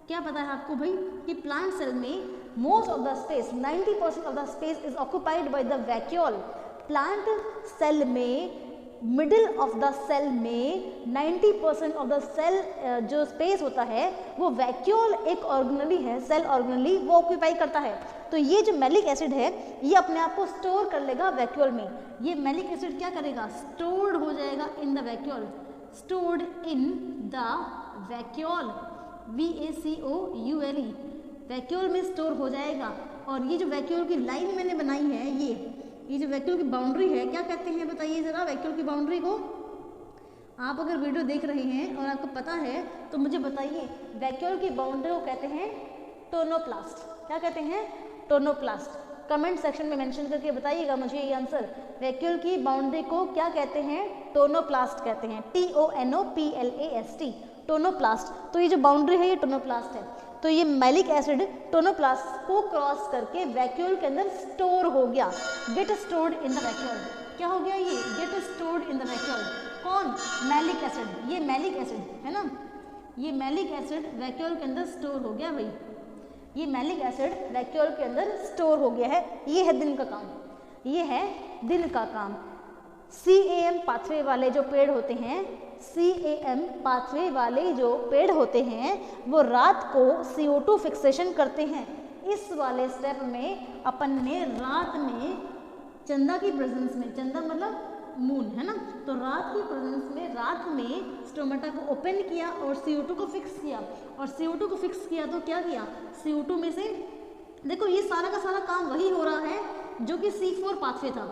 क्या पता है आपको भाई, कि प्लांट सेल में most of the space, 90% of the space is occupied by the vacuole. Plant cell में मिडिल ऑफ द सेल में 90% ऑफ द सेल जो स्पेस होता है वो वैक्यूल एक ऑर्गेनली है, सेल ऑर्गेनली, वो ऑक्यूपाई करता है। तो ये जो मैलिक एसिड है ये अपने आप को स्टोर कर लेगा वैक्यूल में। ये मैलिक एसिड क्या करेगा, स्टोर्ड हो जाएगा in the vacuole, stored in the vacuole, VACOULE, vacuole में स्टोर हो जाएगा। और ये जो वैक्यूल की लाइन मैंने बनाई है, ये जो वैक्यूल की बाउंड्री है, क्या कहते हैं बताइए ज़रा वैक्यूल की बाउंड्री को। आप अगर वीडियो देख रहे हैं और आपको पता है तो मुझे बताइए, वैक्यूल की बाउंड्री को कहते हैं टोनोप्लास्ट। क्या कहते हैं, टोनोप्लास्ट। कमेंट सेक्शन में मेंशन करके बताइएगा मुझे ये आंसर। वैक्यूल की बाउंड्री को क्या कहते हैं, टोनोप्लास्ट कहते हैं, TONOPLAST, टोनोप्लास्ट। तो ये जो बाउंड्री है ये टोनोप्लास्ट है। तो ये मैलिक एसिड टोनोप्लास्ट को क्रॉस करके वैक्यूल के अंदर स्टोर हो गया, get stored in the vacuole. क्या हो गया, ये get stored in the vacuole. कौन, मैलिक एसिड, ये मैलिक एसिड है ना, ये मैलिक एसिड वैक्यूल के अंदर स्टोर हो गया भाई, ये मैलिक एसिड वैक्यूल के अंदर स्टोर हो गया है। ये है दिन का काम, ये है दिन का काम। CAM पाथवे वाले जो पेड़ होते हैं, CAM पाथवे वाले जो पेड़ होते हैं वो रात को CO2 फिक्सेशन करते हैं। इस वाले स्टेप में अपन ने रात में चंदा की प्रेजेंस में, चंदा मतलब मून है ना, तो रात की प्रेजेंस में रात में स्टोमेटा को ओपन किया और CO2 को फिक्स किया। और CO2 को फिक्स किया तो क्या किया, CO2 में से देखो ये सारा का सारा काम वही हो रहा है जो कि C4 पाथवे था,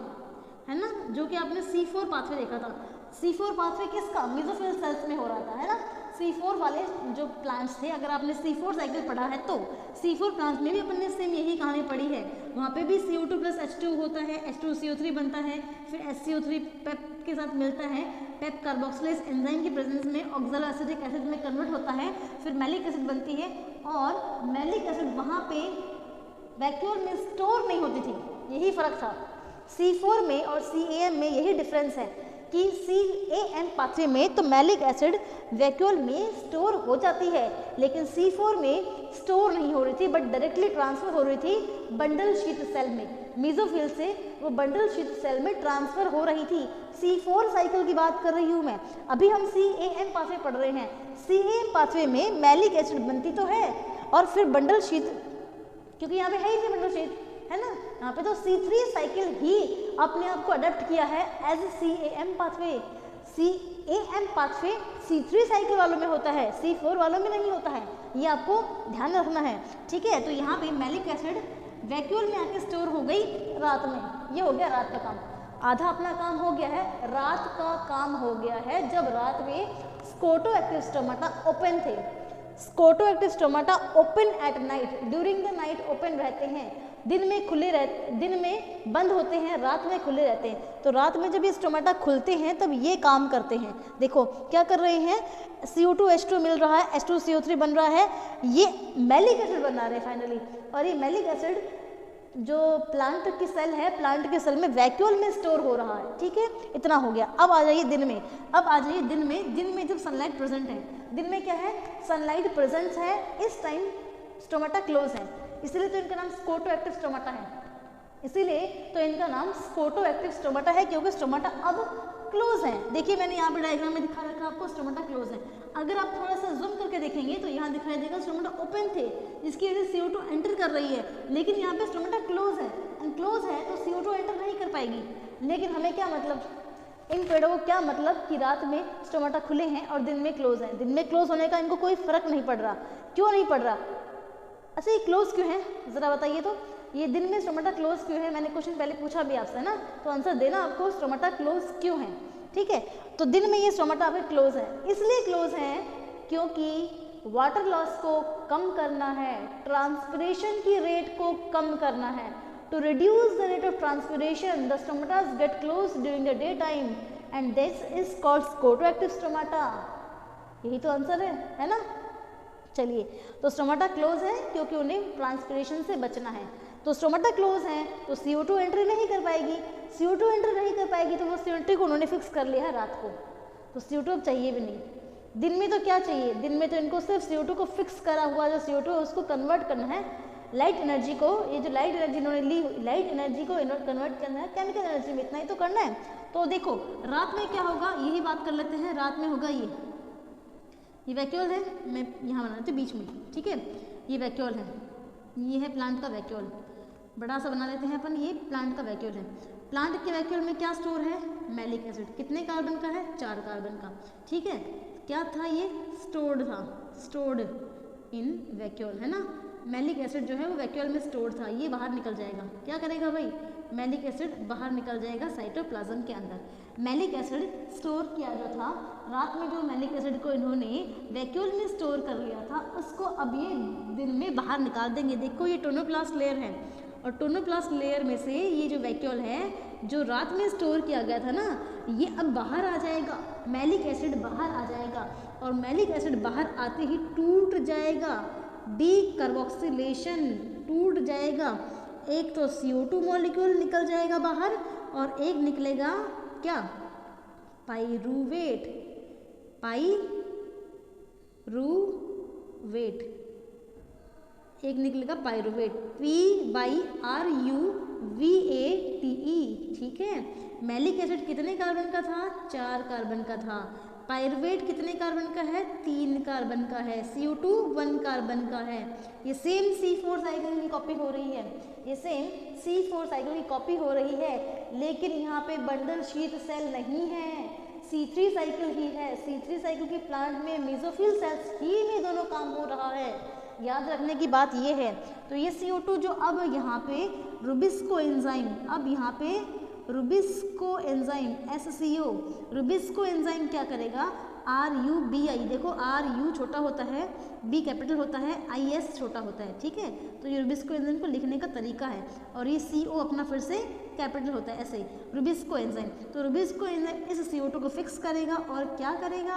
है ना, जो कि आपने C4 पाथवे देखा था। C4 पाथवे किसका, मेसोफिल सेल्स में हो रहा था, है ना। C4 वाले जो प्लांट्स थे, अगर आपने C4 साइकिल पढ़ा है तो C4 प्लांट्स में भी अपन ने सेम यही कहानी पढ़ी है। वहाँ पे भी CO2 प्लस H2 होता है, H2CO3 बनता है, फिर HCO3 पेप के साथ मिलता है, पेप कार्बोक्सिलेज एंजाइम की प्रेजेंस में ऑक्सलो एसिटिक एसिड में कन्वर्ट होता है, फिर मैलिक एसिड बनती है और मैलिक एसिड वहाँ पे वैक्यूल में स्टोर नहीं होती थी। यही फर्क था C4 में और CAM में, यही डिफरेंस है कि CAM पाथवे में तो मैलिक एसिड वैक्यूल में स्टोर हो जाती है, लेकिन C4 में स्टोर नहीं हो रही थी बट डायरेक्टली ट्रांसफर हो रही थी बंडल शीथ सेल में। मेसोफिल से वो बंडल शीथ सेल में ट्रांसफर हो रही थी। C4 साइकिल की बात कर रही हूँ मैं, अभी हम CAM पाथवे पढ़ रहे हैं। CAM पाथवे में मैलिक एसिड बनती तो है और फिर बंडल शीथ, क्योंकि यहाँ पे है ही नहीं बंडल शीथ, है ना, यहाँ पे तो C3 साइकिल ही अपने आप को अडेप्ट किया है as CAM pathway. CAM pathway C3 cycle वालों में होता है, C4 वालों में नहीं होता है, ये आपको ध्यान रखना है, ठीक है। तो यहाँ पे मैलिक एसिड वैक्यूल में आके स्टोर हो गई रात में, ये हो गया रात का काम। आधा अपना काम हो गया है, रात का काम हो गया है जब रात में स्कोटोएक्टिव स्टोमाटा ओपन थे। Scotoactive stomata open at night, during the night open रहते हैं, दिन में खुले रहते, दिन में बंद होते हैं, रात में खुले रहते हैं। तो रात में जब ये स्टोमाटा खुलते हैं तब ये काम करते हैं। देखो क्या कर रहे हैं, CO2H2 मिल रहा है, H2CO3 बन रहा है, ये मैलिक एसिड बना रहे हैं फाइनली। और ये मैलिक एसिड जो प्लांट की सेल है, प्लांट के सेल में वैक्यूल में स्टोर हो रहा है, ठीक है। इतना हो गया। अब आ जाइए दिन में, अब आ जाइए दिन में। दिन में जब सनलाइट प्रेजेंट है, दिन में क्या है, सनलाइट प्रेजेंट है, इस टाइम स्टोमाटा क्लोज है, इसीलिए तो इनका नाम स्कोटोएक्टिव स्टोमाटा है, इसीलिए तो इनका नाम स्कोटोएक्टिव स्टोमाटा है, क्योंकि स्टोमाटा अब क्लोज है। देखिए मैंने यहाँ पे डायग्राम में दिखा रखा आपको, स्टोमाटा क्लोज है। अगर आप थोड़ा सा जूम करके देखेंगे तो यहाँ दिखाई देगा स्टोमाटा ओपन थे, जिसकी वजह से CO2 एंटर कर रही है, लेकिन यहाँ पे स्टोमाटा क्लोज है, एंड क्लोज है तो CO2 एंटर नहीं कर पाएगी। लेकिन हमें क्या मतलब, इन पेड़ों को क्या मतलब कि रात में स्टोमाटा खुले हैं और दिन में क्लोज है। दिन में क्लोज होने का इनको कोई फर्क नहीं पड़ रहा। क्यों नहीं पड़ रहा, अच्छा ये क्लोज क्यों है, ज़रा बताइए तो। ये दिन में स्टोमाटा क्लोज क्यों है, मैंने क्वेश्चन पहले पूछा भी आपसे ना, तो आंसर देना आपको, स्टोमाटा क्लोज क्यों है, ठीक है। तो दिन में ये स्टोमाटा आपके क्लोज है, इसलिए क्लोज है क्योंकि वाटर लॉस को कम करना है, ट्रांसपिरेशन की रेट को कम करना है। To reduce the rate of transpiration the stomatas get close during the day time and this is called scotoactive stomata. यही तो आंसर है ना। चलिए, तो स्टोमाटा क्लोज है क्योंकि उन्हें ट्रांसपिरेशन से बचना है। तो स्टोमाटा क्लोज है तो CO2 एंट्री नहीं कर पाएगी, CO2 एंट्री नहीं कर पाएगी तो वो CO2 को उन्होंने फिक्स कर लिया है रात को, तो CO2 अब चाहिए भी नहीं। दिन में तो क्या चाहिए, दिन में तो इनको सिर्फ CO2 को फिक्स करा हुआ जो CO2 है उसको कन्वर्ट करना है लाइट एनर्जी को। ये जो लाइट एनर्जी इन्होंने ली, लाइट एनर्जी को कन्वर्ट करना है केमिकल एनर्जी में, इतना ही तो करना है। तो देखो रात में क्या होगा, यही बात कर लेते हैं। रात में होगा ये वैक्यूल है, मैं यहाँ बना लेती हूँ बीच में, ठीक है। ये वैक्यूल है, ये है प्लांट का वैक्यूल, बड़ा सा बना लेते हैं अपन, ये प्लांट का वैक्यूल है। प्लांट के वैक्यूल में क्या स्टोर है, मैलिक एसिड। कितने कार्बन का है, 4 कार्बन का, ठीक है। क्या था ये, स्टोर्ड था, स्टोर्ड इन वैक्यूल, है ना। मैलिक एसिड जो है वो वैक्यूल में स्टोर्ड था, ये बाहर निकल जाएगा। क्या करेगा भाई, मैलिक एसिड बाहर निकल जाएगा साइटोप्लाज्म के अंदर। मैलिक एसिड स्टोर किया जो था रात में, जो मैलिक एसिड को इन्होंने वैक्यूल में स्टोर कर लिया था, उसको अब ये दिन में बाहर निकाल देंगे। देखो ये टोनोप्लास्ट लेयर है, और टोनोप्लास्ट लेयर में से ये जो वैक्यूल है जो रात में स्टोर किया गया था ना, ये अब बाहर आ जाएगा, मैलिक एसिड बाहर आ जाएगा, और मैलिक एसिड बाहर आते ही टूट जाएगा, डीकार्बोक्सिलेशन टूट जाएगा। एक तो CO2 मॉलिक्यूल निकल जाएगा बाहर और एक निकलेगा क्या, पाइरूवेट, पाइरूवेट। एक निकलेगा पायरुवेट, PYRUVATE, ठीक है। मैलिक एसिड कितने कार्बन का था? 4 कार्बन का था। पायरुवेट कितने कार्बन का है? 3 कार्बन का है। CO2 1 कार्बन का है। ये सेम C4 साइकिल की कॉपी हो रही है, ये सेम C4 साइकिल की कॉपी हो रही है, लेकिन यहाँ पे बंडल शीथ सेल नहीं है, C3 साइकिल ही है। C3 साइकिल की प्लांट में मेसोफिल सेल्स ही में दोनों काम हो रहा है, याद रखने की बात ये है। तो ये CO2 जो अब यहाँ पे रुबिस्को एंजाइम, अब यहाँ पे Rubisco enzyme SCO, Rubisco enzyme क्या करेगा? RUBI, देखो RU छोटा होता है, B कैपिटल होता है, IS छोटा होता है, ठीक है। तो ये रुबिस्को एंजाइम को लिखने का तरीका है, और ये CO अपना फिर से कैपिटल होता है, ऐसे ही रुबिस्को एंजाइम। तो रुबिस्को एंजाइम इस CO2 को फिक्स करेगा और क्या करेगा?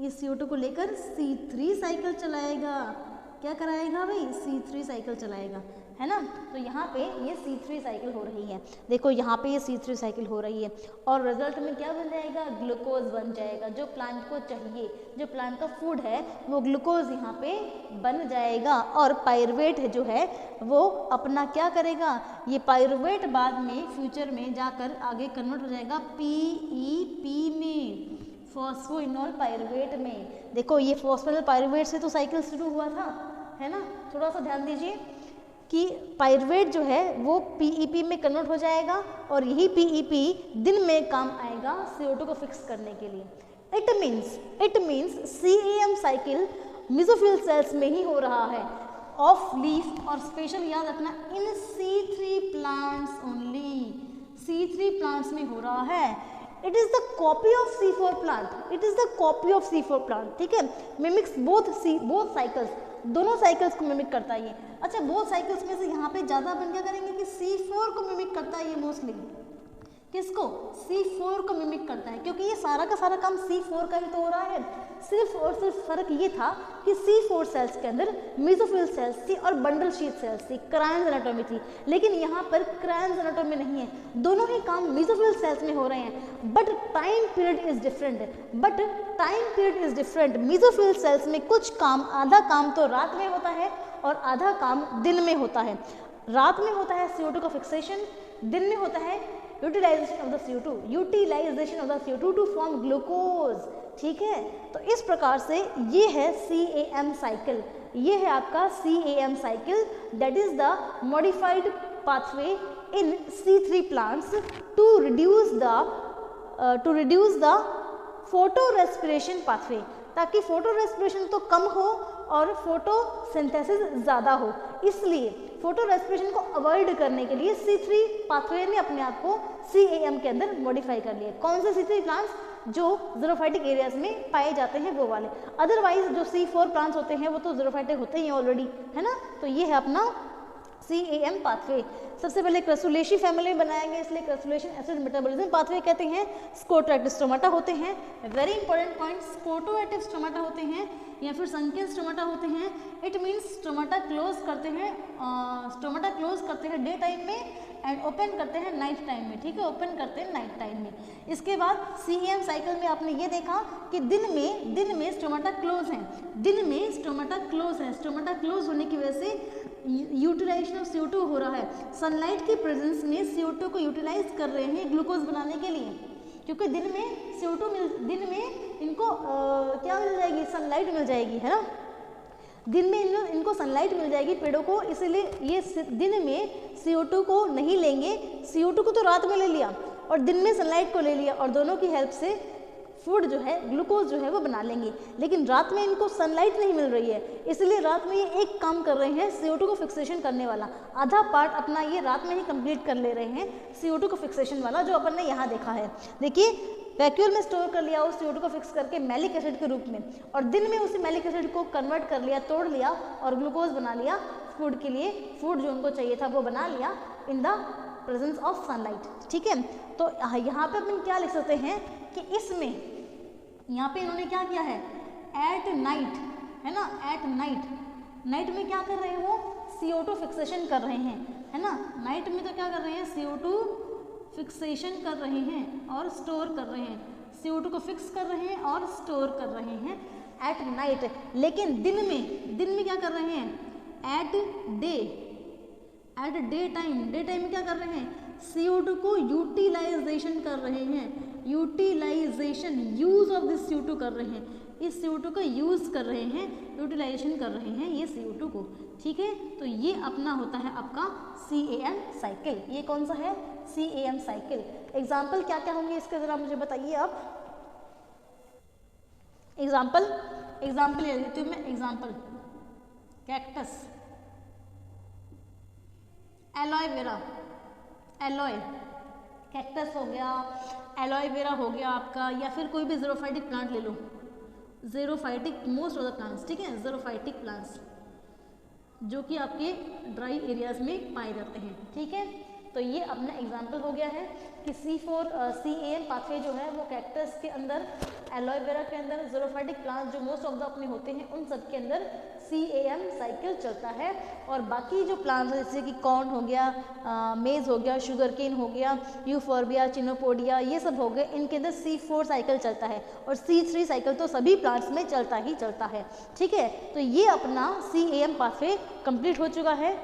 इस CO2 को लेकर C3 साइकिल चलाएगा। क्या कराएगा भाई? C3 साइकिल चलाएगा, है ना। तो यहाँ पे ये C3 साइकिल हो रही है, देखो यहाँ पे ये C3 साइकिल हो रही है, और रिजल्ट में क्या बन जाएगा? ग्लूकोज बन जाएगा। जो प्लांट को चाहिए, जो प्लांट का फूड है, वो ग्लूकोज यहाँ पे बन जाएगा। और पायरुवेट जो है वो अपना क्या करेगा? ये पायरुवेट बाद में फ्यूचर में जाकर आगे कन्वर्ट हो जाएगा PEP में, फॉस्फोइनोल पायरुवेट में। देखो ये फॉस्फोइनोल पायरुवेट से तो साइकिल शुरू हुआ था, है ना। थोड़ा सा ध्यान दीजिए कि पायरुवेट जो है वो PEP में कन्वर्ट हो जाएगा, और यही PEP दिन में काम आएगा CO2 को फिक्स करने के लिए। It means CAM cycle mesophyll cells में ही हो रहा है, ऑफ लीफ, और स्पेशल याद रखना इन C3 plants only, C3 plants में हो रहा है। It is the copy of C4 plant, it is the copy of C4 plant, ठीक है। मिमिक्स बोथ साइकिल्स, दोनों साइकिल्स को मिमिक करता है ये। अच्छा, बोथ साइकिल्स में से यहाँ पे ज़्यादा अपन क्या करेंगे कि C4 को मिमिक करता है ये मोस्टली। किसको? C4 को मिमिक करता है, क्योंकि ये सारा का सारा काम C4 का ही तो हो रहा है। सिर्फ और सिर्फ फर्क ये था कि C4 सेल्स के अंदर मेसोफिल सेल्स थी और बंडल शीथ सेल्स थी, क्रायन्स एनाटॉमी थी, लेकिन यहाँ पर क्रायन्स एनाटॉमी नहीं है, दोनों ही काम मेसोफिल सेल्स में हो रहे हैं। But time period is different, mesophyll cells में कुछ काम, आधा काम तो रात में होता है और आधा काम दिन में होता है। रात में होता है CO2 का फिक्सेशन, दिन में होता है utilization of the CO2 to form glucose, ठीक है। तो इस प्रकार से ये है CAM साइकिल, ये है आपका CAM cycle, that is the modified pathway in C3 plants to reduce the photorespiration pathway, ताकि फोटो रेस्पिरेशन तो कम हो और फोटोसिंथेसिस ज़्यादा हो। इसलिए फोटो रेस्पिरेशन को अवॉइड करने के लिए C3 पाथवे ने अपने आप को CAM के अंदर मॉडिफाई कर लिया। कौन से C3 प्लांट्स? जो ज़ीरोफाइटिक एरियाज में पाए जाते हैं वो वाले, अदरवाइज जो C4 प्लांट्स होते हैं वो तो ज़ीरोफाइटिक होते ही हैं ऑलरेडी, है ना। तो ये है अपना CAM पाथवे। सबसे पहले क्रसुलेशी फैमिली में बनाया गया, इसलिए क्रसुलेशन एसिड मेटाबॉलिज्म पाथवे कहते हैं। स्कोटोएक्टिव स्टोमाटा होते हैं, वेरी इंपॉर्टेंट पॉइंट, स्कोटोएक्टिव स्टोमाटा होते हैं या फिर संकीर्ण स्टोमाटा होते हैं। इट मीन्स स्टोमाटा क्लोज करते हैं डे टाइम में एंड ओपन करते हैं नाइट टाइम में, ठीक है, ओपन करते हैं नाइट टाइम में। इसके बाद CAM साइकिल में आपने ये देखा कि दिन में स्टोमाटा क्लोज है, स्टोमाटा क्लोज होने की वजह से यूटिलाइजेशन ऑफ CO2 हो रहा है। सनलाइट की प्रेजेंस में CO2 को यूटिलाइज कर रहे हैं ग्लूकोज बनाने के लिए, क्योंकि दिन में इनको क्या मिल जाएगी? सनलाइट मिल जाएगी, है ना। दिन में इनको सनलाइट मिल जाएगी पेड़ों को, इसीलिए ये दिन में CO2 को नहीं लेंगे, CO2 को तो रात में ले लिया और दिन में सनलाइट को ले लिया, और दोनों की हेल्प से फूड जो है, ग्लूकोज जो है वो बना लेंगे। लेकिन रात में इनको सनलाइट नहीं मिल रही है, इसलिए रात में ये एक काम कर रहे हैं CO2 को फिक्सेशन करने वाला, आधा पार्ट अपना ये रात में ही कंप्लीट कर ले रहे हैं CO2 को फिक्सेशन वाला, जो अपन ने यहाँ देखा है। देखिए, वैक्यूल में स्टोर कर लिया उस CO2 को फिक्स करके मैलिक एसिड के रूप में, और दिन में उसी मैलिक एसिड को कन्वर्ट कर लिया, तोड़ लिया और ग्लूकोज बना लिया फूड के लिए, फूड जो उनको चाहिए था वो बना लिया in the presence of sunlight, ठीक है। तो यहाँ पे अपन क्या लिख सकते हैं कि इसमें यहाँ पे इन्होंने क्या किया है? एट नाइट, है ना, एट नाइट में क्या कर रहे हैं? वो CO2 फिक्सेशन कर रहे हैं, है ना। नाइट में तो क्या कर रहे हैं? CO2 फिक्सेशन कर रहे हैं और स्टोर कर रहे हैं, CO2 को फिक्स कर रहे हैं और स्टोर कर रहे हैं एट नाइट। लेकिन दिन में क्या कर रहे हैं? एट डे टाइम में क्या कर रहे हैं, CO2 को यूटिलाइजेशन कर रहे हैं, utilisation, use of this CO2 कर रहे हैं, इस CO2 का यूज कर रहे हैं, यूटिलाइजेशन कर रहे हैं ये CO2 को, ठीक है। तो ये अपना होता है आपका CAM साइकिल। ये कौन सा है, CAM साइकिल। एग्जाम्पल क्या क्या होंगे इसके जरा मुझे बताइए आप। एग्जाम्पल ले लेती हूँ मैं, example cactus, alloy vera, alloy cactus हो गया, एलोए वेरा हो गया आपका, या फिर कोई भी ज़ेरोफाइटिक प्लांट ले लो, ज़ेरोफाइटिक मोस्ट ऑफ द प्लांट्स, ठीक है, ज़ेरोफाइटिक प्लांट्स जो कि आपके ड्राई एरियाज में पाए जाते हैं, ठीक है। तो ये अपना एग्जाम्पल हो गया है कि CAM पाथवे जो है वो कैक्टस के अंदर, एलोए वेरा के अंदर, ज़ेरोफाइटिक प्लांट्स जो मोस्ट ऑफ द अपने होते हैं उन सब के अंदर CAM साइकिल चलता है। और बाकी जो प्लांट्स जैसे कि कॉर्न हो गया, मेज हो गया, शुगर केन हो गया, यूफोर्बिया, चिनोपोडिया, ये सब हो गए, इनके अंदर C4 साइकिल चलता है और C3 साइकिल तो सभी प्लांट्स में चलता ही चलता है, ठीक है। तो ये अपना CAM पाथवे कंप्लीट हो चुका है।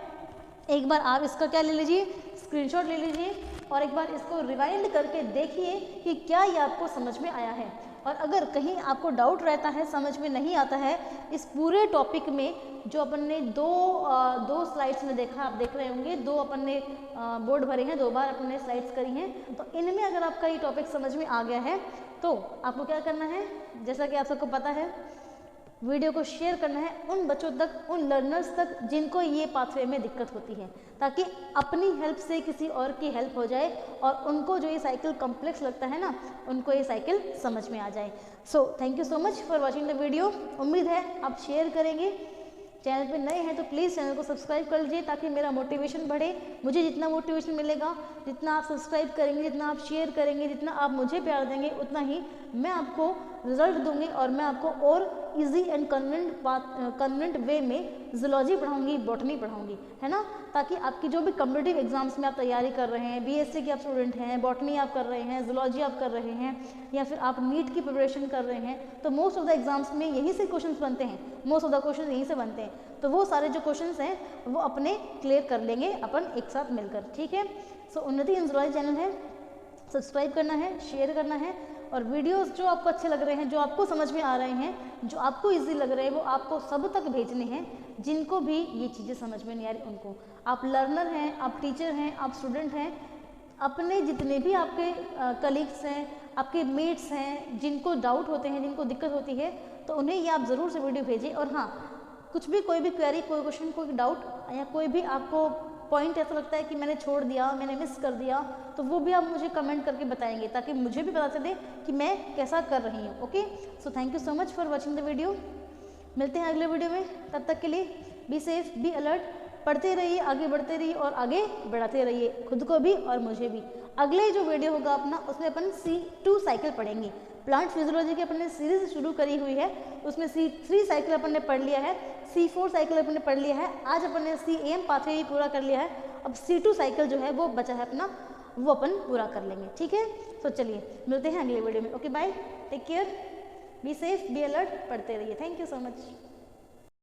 एक बार आप इसका क्या ले लीजिए, स्क्रीनशॉट ले लीजिए और एक बार इसको रिवाइंड करके देखिए कि क्या ये आपको समझ में आया है। और अगर कहीं आपको डाउट रहता है, समझ में नहीं आता है इस पूरे टॉपिक में, जो अपन ने दो स्लाइड्स में देखा, आप देख रहे होंगे, दो अपन ने बोर्ड भरे हैं, 2 बार अपन ने स्लाइड्स करी हैं, तो इनमें अगर आपका ये टॉपिक समझ में आ गया है तो आपको क्या करना है, जैसा कि आप सबको पता है, वीडियो को शेयर करना है उन बच्चों तक, उन लर्नर्स तक जिनको ये पाथवे में दिक्कत होती है, ताकि अपनी हेल्प से किसी और की हेल्प हो जाए और उनको जो ये साइकिल कॉम्प्लेक्स लगता है ना, उनको ये साइकिल समझ में आ जाए। So thank you so much for watching the video. उम्मीद है आप शेयर करेंगे। चैनल पे नए हैं तो प्लीज़ चैनल को सब्सक्राइब कर लीजिए ताकि मेरा मोटिवेशन बढ़े। मुझे जितना मोटिवेशन मिलेगा, जितना आप सब्सक्राइब करेंगे, जितना आप शेयर करेंगे, जितना आप मुझे प्यार देंगे, उतना ही मैं आपको रिजल्ट दूंगी और मैं आपको और इजी एंड कन्वीनिएंट वे में ज़ूलॉजी पढ़ाऊंगी, बॉटनी पढ़ाऊंगी, है ना, ताकि आपकी जो भी कॉम्पिटिटिव एग्जाम्स में आप तैयारी कर रहे हैं, BSc के आप स्टूडेंट हैं, बॉटनी आप कर रहे हैं, ज़ूलॉजी आप कर रहे हैं, या फिर आप नीट की प्रिपरेशन कर रहे हैं, तो मोस्ट ऑफ द एग्जाम्स में यहीं से क्वेश्चन बनते हैं, मोस्ट ऑफ द क्वेश्चन यहीं से बनते हैं। तो वो सारे जो क्वेश्चन हैं वो अपने क्लियर कर लेंगे अपन एक साथ मिलकर, ठीक है। सो उन्नति इन ज़ूलॉजी चैनल है, सब्सक्राइब करना है, शेयर करना है, और वीडियोस जो आपको अच्छे लग रहे हैं, जो आपको समझ में आ रहे हैं, जो आपको इजी लग रहे हैं, वो आपको सब तक भेजने हैं जिनको भी ये चीज़ें समझ में नहीं आ रही उनको। आप लर्नर हैं, आप टीचर हैं, आप स्टूडेंट हैं, अपने जितने भी आपके कलीग्स हैं, आपके मेट्स हैं, जिनको डाउट होते हैं, जिनको दिक्कत होती है, तो उन्हें ये आप ज़रूर से वीडियो भेजिए। और हाँ, कुछ भी कोई भी क्वेरी, कोई क्वेश्चन, कोई डाउट या कोई भी आपको पॉइंट ऐसा लगता है कि मैंने छोड़ दिया, मैंने मिस कर दिया, तो वो भी आप मुझे कमेंट करके बताएंगे ताकि मुझे भी पता चले कि मैं कैसा कर रही हूँ। Okay, so thank you so much for watching the video. मिलते हैं अगले वीडियो में, तब तक के लिए बी सेफ, बी अलर्ट, पढ़ते रहिए, आगे बढ़ते रहिए और आगे बढ़ाते रहिए खुद को भी और मुझे भी। अगले जो वीडियो होगा अपना, उसमें अपन C2 साइकिल पढ़ेंगे। प्लांट फिजियोलॉजी की अपन ने सीरीज शुरू करी हुई है, उसमें C3 साइकिल अपन ने पढ़ लिया है, C4 साइकिल अपन ने पढ़ लिया है, आज अपन ने CAM पाथवे भी पूरा कर लिया है। अब C2 साइकिल जो है वो बचा है अपना, वो अपन पूरा कर लेंगे, ठीक है। तो चलिए मिलते हैं अगले वीडियो में। Okay bye, take care, be safe, be alert, पढ़ते रहिए। Thank you so much.